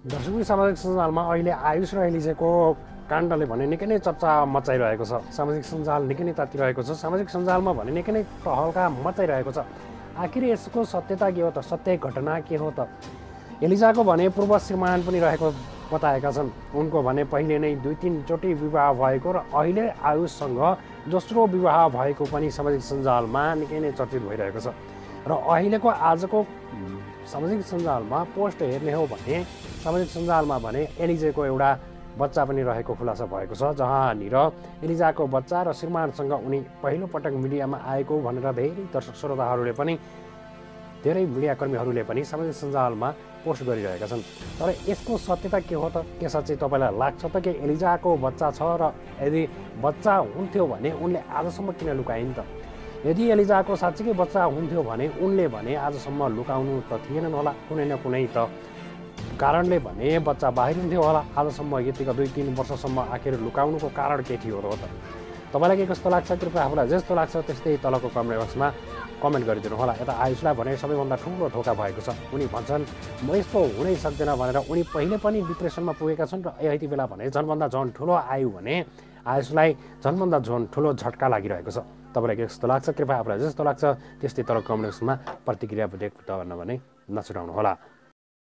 दर्शकहरू सामाजिक सञ्जालमा अहिले आयुष र एलिजाको काण्डले भने निकै नै चर्चा मचाइरहेको छ। सामाजिक सञ्जाल निकै नै तातिरहेको छ। सामाजिक सञ्जालमा भने निकै नै तहल्का मचाइरहेको छ। आखिर यसको सत्यता के हो त? सत्य घटना के हो त? एलिजाको भने पूर्व श्रीमान पनि रहेको बताएका छन्। उनको भने पहिले नै 2-3 चोटि विवाह भएको र अहिले आयुषसँग दोस्रो विवाह भएको पनि सामाजिक सञ्जालमा निकै नै चर्चित भइरहेको छ। र अहिलेको आजको सामाजिक सञ्जालमा पोस्ट हेर्ने हो भने सामाजिक सञ्जालमा भने एलिजाको एउटा बच्चा पनि रहेको खुलासा भएको छ, जहाँनिर एलिजाको बच्चा र श्रीमानसँग उनी पहिलोपटक मिडियामा आएको भनेर धेरै दर्शक श्रोताहरूले पनि धेरै मिडियाकर्मीहरूले पनि सामाजिक सञ्जालमा पोस्ट गरिरहेका छन्। तर यसको सत्यता के हो त? के साँच्चै तपाईँलाई लाग्छ त कि एलिजाको बच्चा छ र यदि बच्चा हुन्थ्यो भने उनले आजसम्म किन लुकाइन् त? यदि एलिजाको साँच्चीकै बच्चा हुन्थ्यो भने उनले भने आजसम्म लुकाउनु त थिएनन् होला। कुनै न कुनै त कारणले भने बच्चा बाहिरिन्थ्यो होला। आजसम्म यतिका 2-3 वर्षसम्म आखिर लुकाउनुको कारण के थियो र हो त? तपाईँलाई के कस्तो लाग्छ? कृपया आफूलाई जस्तो लाग्छ त्यस्तै तलको कमेन्ट बक्समा कमेन्ट गरिदिनु होला। यता आयुषलाई भने सबैभन्दा ठुलो धोका भएको छ। उनी भन्छन् म यस्तो हुनै सक्दैन भनेर उनी पहिले पनि डिप्रेसनमा पुगेका छन् र यति बेला भने झन्भन्दा झन् ठुलो आयु भने आयुषलाई झन्भन्दा झन् ठुलो झट्का लागिरहेको छ। तपाईँलाई के कस्तो लाग्छ? कृपया आफूलाई जस्तो लाग्छ त्यस्तै तल कमेन्ट बक्समा प्रतिक्रिया व्यक्त गर्न भने नछुटाउनु होला।